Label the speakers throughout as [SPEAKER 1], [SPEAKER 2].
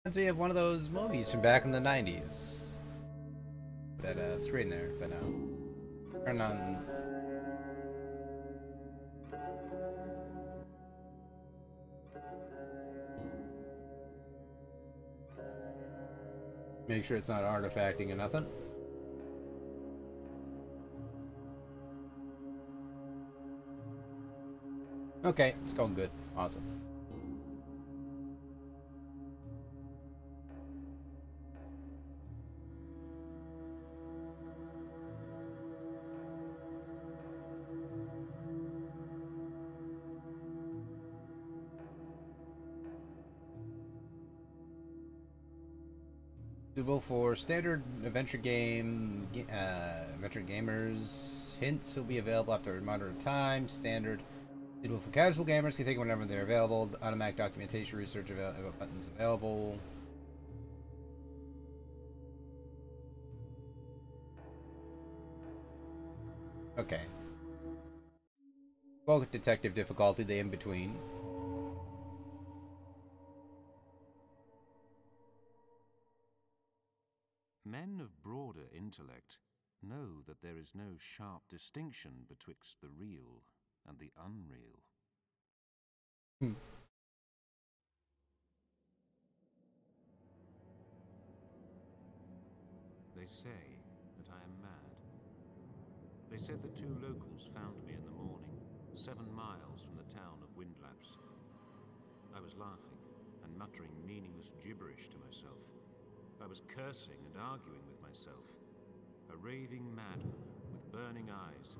[SPEAKER 1] Reminds me of one of those movies from back in the 90s. That screen there, but turn on. Make sure it's not artifacting or nothing. Okay, it's going good. Awesome. Suitable for standard adventure adventure gamers. Hints will be available after a moderate time. Standard. Suitable for casual gamers. Can take whenever they're available. Automatic documentation research buttons available. Okay. Well, detective difficulty, the in between.
[SPEAKER 2] Men of broader intellect know that there is no sharp distinction betwixt the real and the unreal. They say that I am mad. They said that two locals found me in the morning, 7 miles from the town of Windlaps. I was laughing and muttering meaningless gibberish to myself. I was cursing and arguing with myself, a raving madman with burning eyes,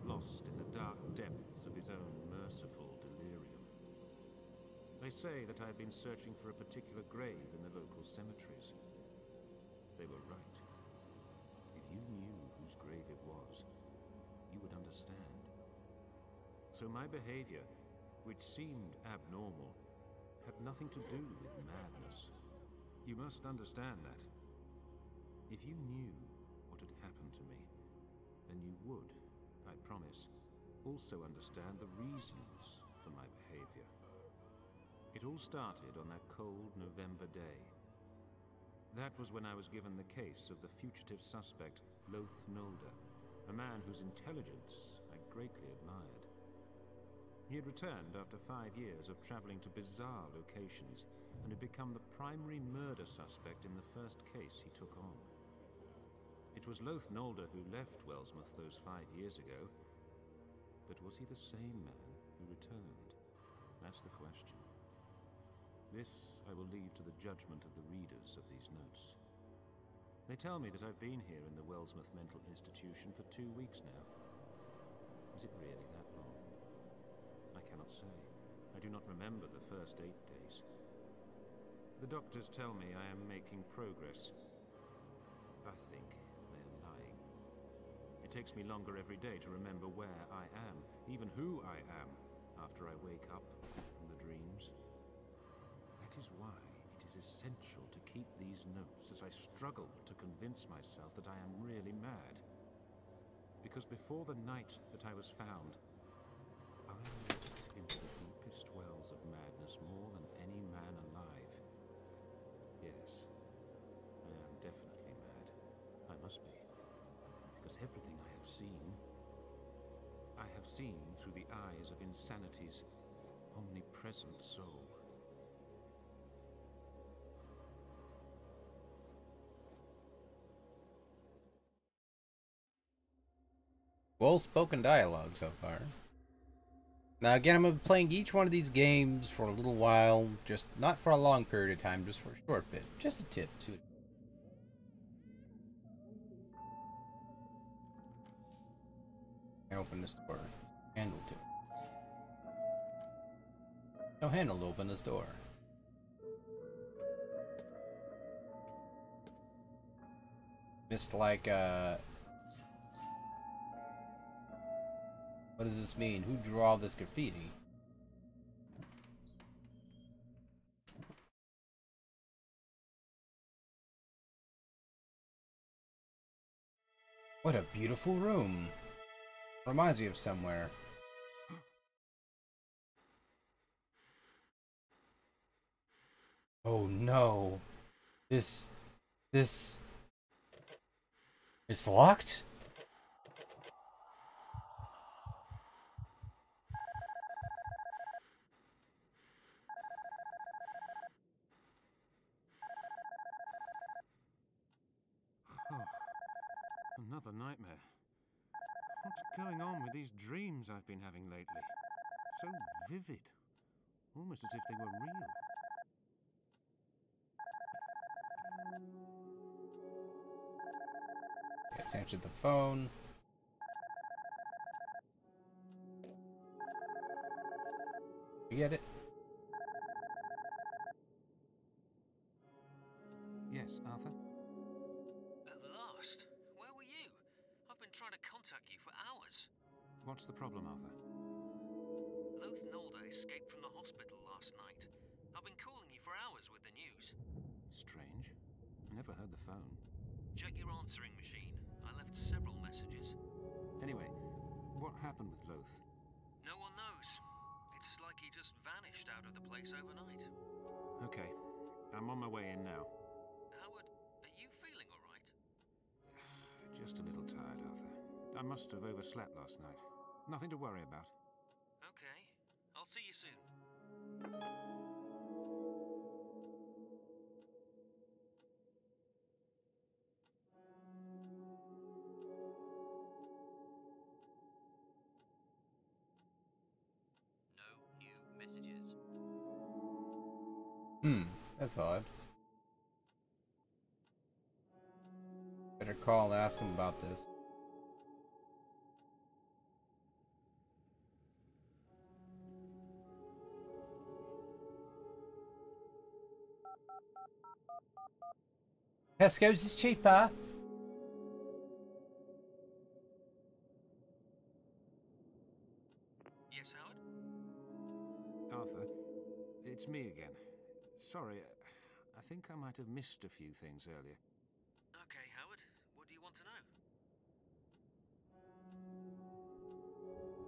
[SPEAKER 2] lost in the dark depths of his own merciful delirium. They say that I have been searching for a particular grave in the local cemeteries. They were right. If you knew whose grave it was, you would understand. So my behavior, which seemed abnormal, had nothing to do with madness. You must understand that. If you knew what had happened to me, then you would, I promise, also understand the reasons for my behavior. It all started on that cold November day. That was when I was given the case of the fugitive suspect, Loath Nolder, a man whose intelligence I greatly admired. He had returned after 5 years of traveling to bizarre locations and had become the primary murder suspect in the first case he took on. It was Loath Nolder who left Wellsmouth those 5 years ago, but was he the same man who returned? That's the question. This I will leave to the judgment of the readers of these notes. They tell me that I've been here in the Wellsmouth Mental Institution for 2 weeks now. Is it really that long? I cannot say. I do not remember the first 8 days. The doctors tell me I am making progress. I think they are lying. It takes me longer every day to remember where I am, even who I am, after I wake up from the dreams. That is why it is essential to keep these notes as I struggle to convince myself that I am really mad. Because before the night that I was found, I went into the deepest wells of madness more than any man alive. Yes, I am definitely mad. I must be. Because everything I have seen through the eyes of insanity's omnipresent soul.
[SPEAKER 1] Well-spoken dialogue so far. Now again, I'm going to be playing each one of these games for a little while, just not for a long period of time, just for a short bit. Just a tip. And open this door. Handle to it. No handle to open this door. Just like, what does this mean? Who drew all this graffiti? What a beautiful room. Reminds me of somewhere. Oh no. This... It's locked?
[SPEAKER 2] Oh, another nightmare. What's going on with these dreams I've been having lately? So vivid. Almost as if they were real.
[SPEAKER 1] Let's answer the phone. You get it?
[SPEAKER 2] Yes, Arthur?
[SPEAKER 3] At last! Where were you? I've been trying to contact you for hours.
[SPEAKER 2] What's the problem, Arthur?
[SPEAKER 3] Loath Nolder escaped from the hospital last night. I've been calling you for hours with the news.
[SPEAKER 2] Strange. I never heard the phone.
[SPEAKER 3] Check your answering machine. I left several messages.
[SPEAKER 2] Anyway, what happened with Loath?
[SPEAKER 3] No one knows. It's like he just vanished out of the place overnight.
[SPEAKER 2] Okay, I'm on my way in now.
[SPEAKER 3] Howard, are you feeling alright?
[SPEAKER 2] Just a little tired, Arthur. I must have overslept last night. Nothing to worry about.
[SPEAKER 3] Okay. I'll see you soon. No new messages.
[SPEAKER 1] That's odd. Better call and ask him about this. Tesco's is cheaper.
[SPEAKER 3] Yes, Howard?
[SPEAKER 2] Arthur, it's me again. Sorry, I think I might have missed a few things earlier.
[SPEAKER 3] Okay, Howard. What do you want to know?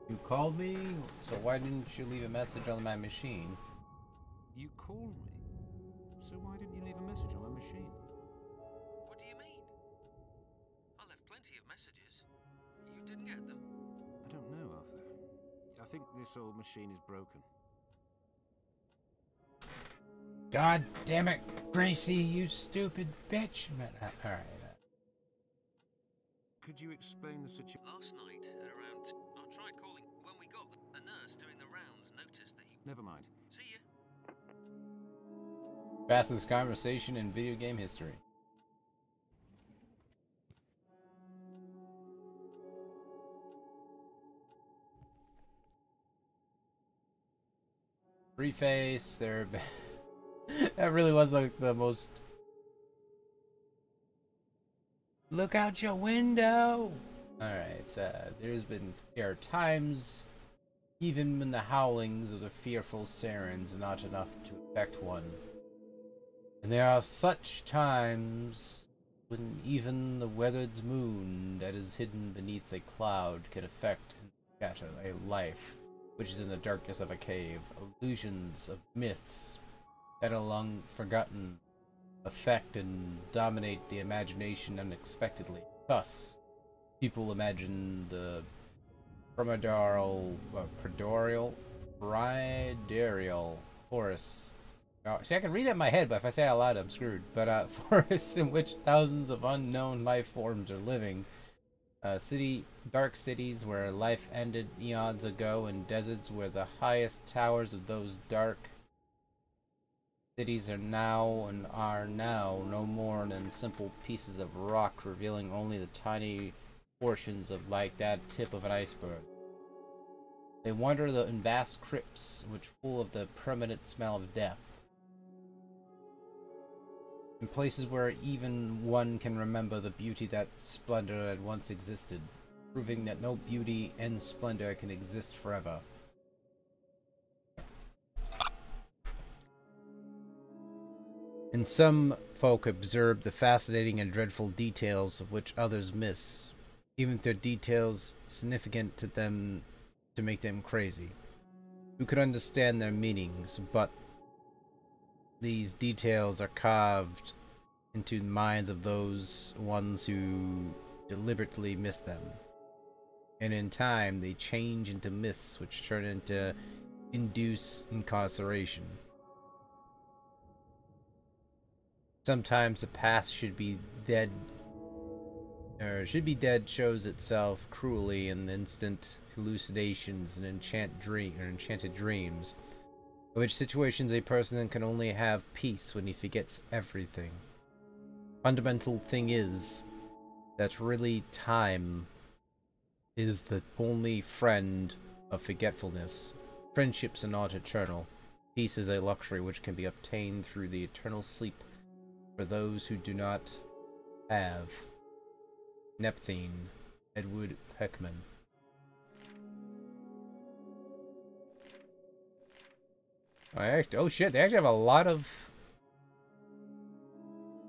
[SPEAKER 1] You called me? So why didn't you leave a message on my machine?
[SPEAKER 2] You called me? So why didn't you leave a message on my machine?
[SPEAKER 3] What do you mean? I left plenty of messages. You didn't get them?
[SPEAKER 2] I don't know, Arthur. I think this old machine is broken.
[SPEAKER 1] God damn it, Gracie, you stupid bitch. Alright.
[SPEAKER 2] Could you explain the situation?
[SPEAKER 3] Last night, at around... I tried calling. When we got a nurse doing the rounds noticed that he...
[SPEAKER 2] Never mind.
[SPEAKER 3] See ya.
[SPEAKER 1] Fastest conversation in video game history. Preface, there. That really was like the most. Look out your window! Alright, there are times, even when the howlings of the fearful sirens are not enough to affect one. And there are such times when even the weathered moon that is hidden beneath a cloud can affect and scatter a life which is in the darkness of a cave. Illusions of myths that are long forgotten affect and dominate the imagination unexpectedly. Thus, people imagine the primordial forests. See, I can read it in my head, but if I say it out loud, I'm screwed. But forests in which thousands of unknown life forms are living. Dark cities where life ended eons ago, and deserts where the highest towers of those dark cities are now no more than simple pieces of rock, revealing only the tiny portions of like that tip of an iceberg. They wander in vast crypts, which full of the permanent smell of death. In places where even one can remember the beauty that splendor had once existed, proving that no beauty and splendor can exist forever. And some folk observe the fascinating and dreadful details of which others miss, even if they're details significant to them to make them crazy. Who could understand their meanings, but these details are carved into the minds of those ones who deliberately miss them. And in time, they change into myths which turn into induce incarceration. Sometimes the past should be dead, or should be dead, shows itself cruelly in instant hallucinations and enchanted dreams, in which situations a person can only have peace when he forgets everything. Fundamental thing is that really time is the only friend of forgetfulness. Friendships are not eternal. Peace is a luxury which can be obtained through the eternal sleep for those who do not have. Nepthine, Edward Peckman. Oh shit, they actually have a lot of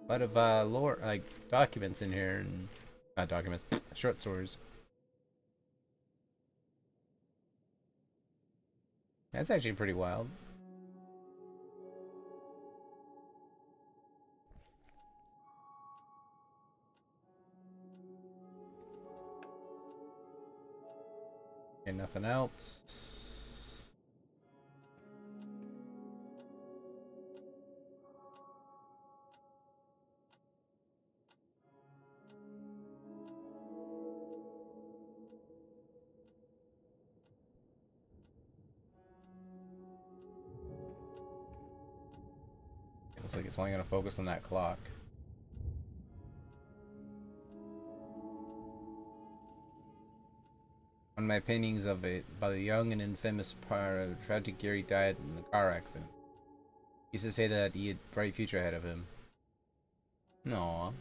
[SPEAKER 1] lore, like documents in here, and not documents, short stories. That's actually pretty wild. And nothing else. Looks like it's only going to focus on that clock. One of my paintings of it by the young and infamous tragic Gary died in the car accident. He used to say that he had a bright future ahead of him. No.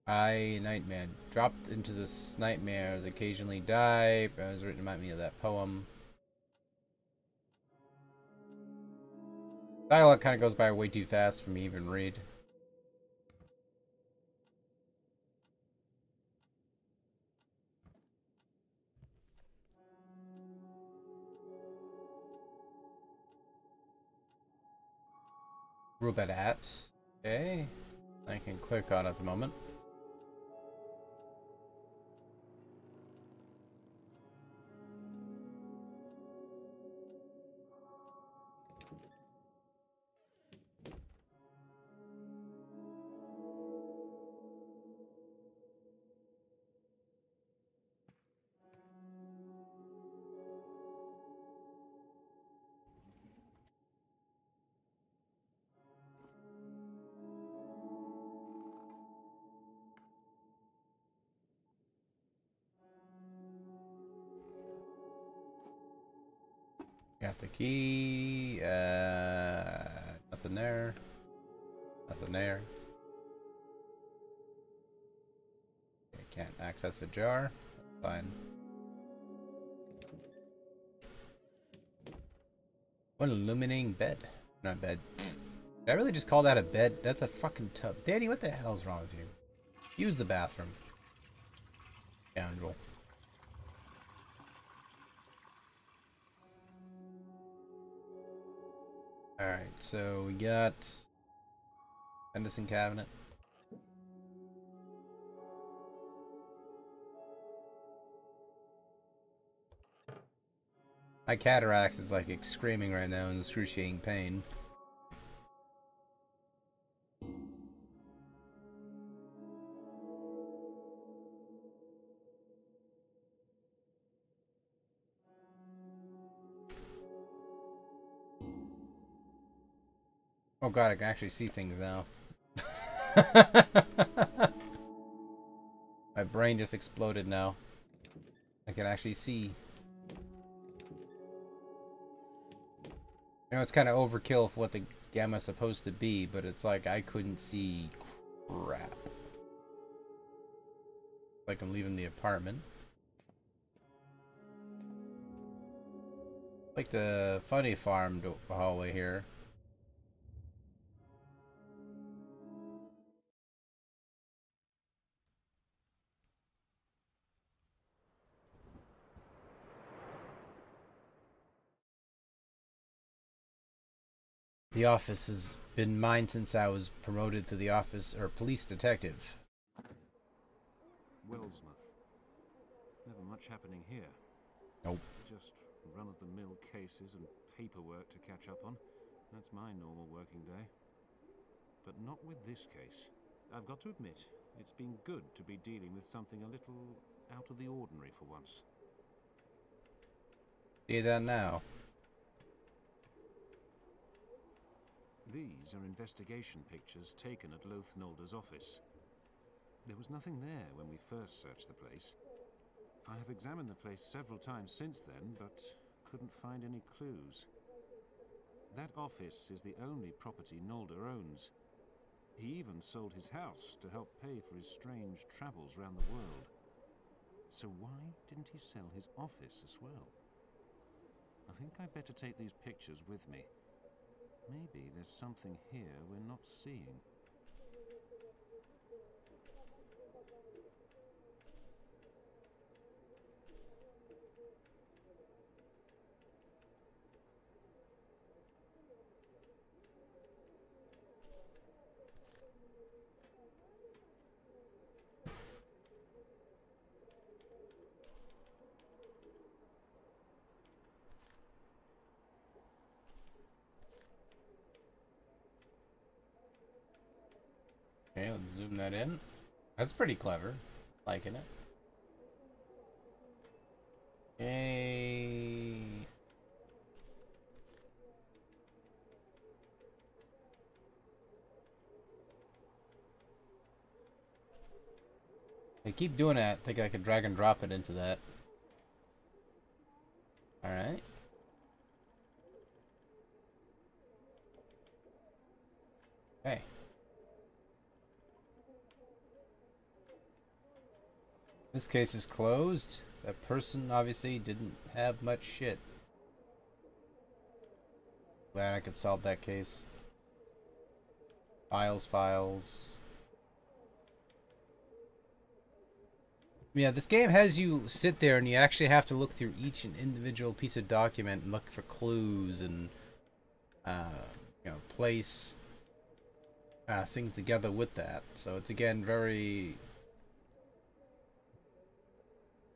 [SPEAKER 1] Nightmare. Dropped into this nightmares, occasionally die. It was written to remind me of that poem. Dialogue kind of goes by way too fast for me to even read. Robot at. Okay. I can click on at the moment. Got the key. Nothing there. Nothing there. Okay, can't access the jar. Fine. What an illuminating bed. Not bed. Did I really just call that a bed? That's a fucking tub. Danny, what the hell's wrong with you? Use the bathroom. Scoundrel. Alright, so we got medicine cabinet. My cataracts is like screaming right now in excruciating pain. Oh god, I can actually see things now. My brain just exploded now. I can actually see. You know, it's kind of overkill for what the gamma's supposed to be, but it's like I couldn't see crap. Like I'm leaving the apartment. Like the funny farm hallway here. The office has been mine since I was promoted to the office or police detective.
[SPEAKER 2] Wellsmouth. Never much happening here.
[SPEAKER 1] Nope.
[SPEAKER 2] Just run-of-the-mill cases and paperwork to catch up on. That's my normal working day. But not with this case. I've got to admit, it's been good to be dealing with something a little out of the ordinary for once.
[SPEAKER 1] See that now.
[SPEAKER 2] These are investigation pictures taken at Loath Nolder's office. There was nothing there when we first searched the place. I have examined the place several times since then, but couldn't find any clues. That office is the only property Nolder owns. He even sold his house to help pay for his strange travels around the world. So why didn't he sell his office as well? I think I'd better take these pictures with me. Maybe there's something here we're not seeing.
[SPEAKER 1] Okay, let's zoom that in. That's pretty clever. Liking it. Okay. I keep doing that, thinking I could drag and drop it into that. Alright. Okay. This case is closed. That person obviously didn't have much shit. Glad I could solve that case. Files. Yeah, this game has you sit there and you actually have to look through each individual piece of document and look for clues and you know, place things together with that. So it's again very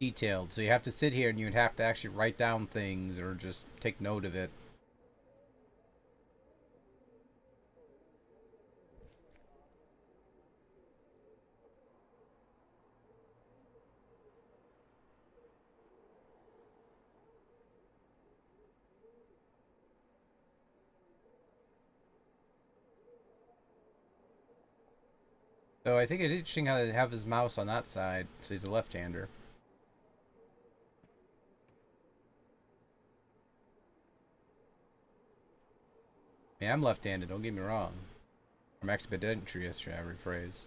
[SPEAKER 1] detailed. So you have to sit here and you'd have to actually write down things or just take note of it. So I think it's interesting how they have his mouse on that side, so he's a left-hander. Yeah, I'm left-handed, don't get me wrong. I'm expeditious, should I rephrase.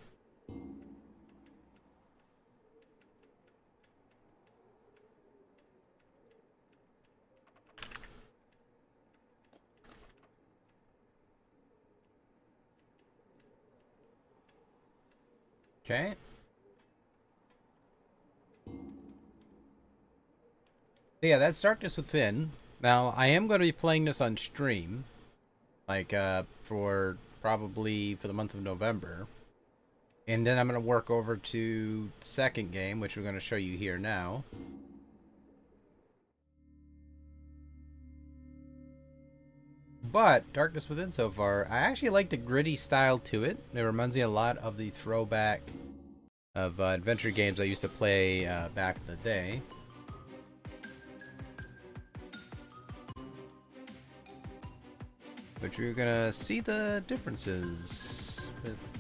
[SPEAKER 1] Okay. Yeah, that's Darkness Within. Now, I am going to be playing this on stream. Like, for probably for the month of November. And then I'm going to work over to second game, which we're going to show you here now. But Darkness Within so far, I actually like the gritty style to it. It reminds me a lot of the throwback of adventure games I used to play back in the day. But you're gonna see the differences with the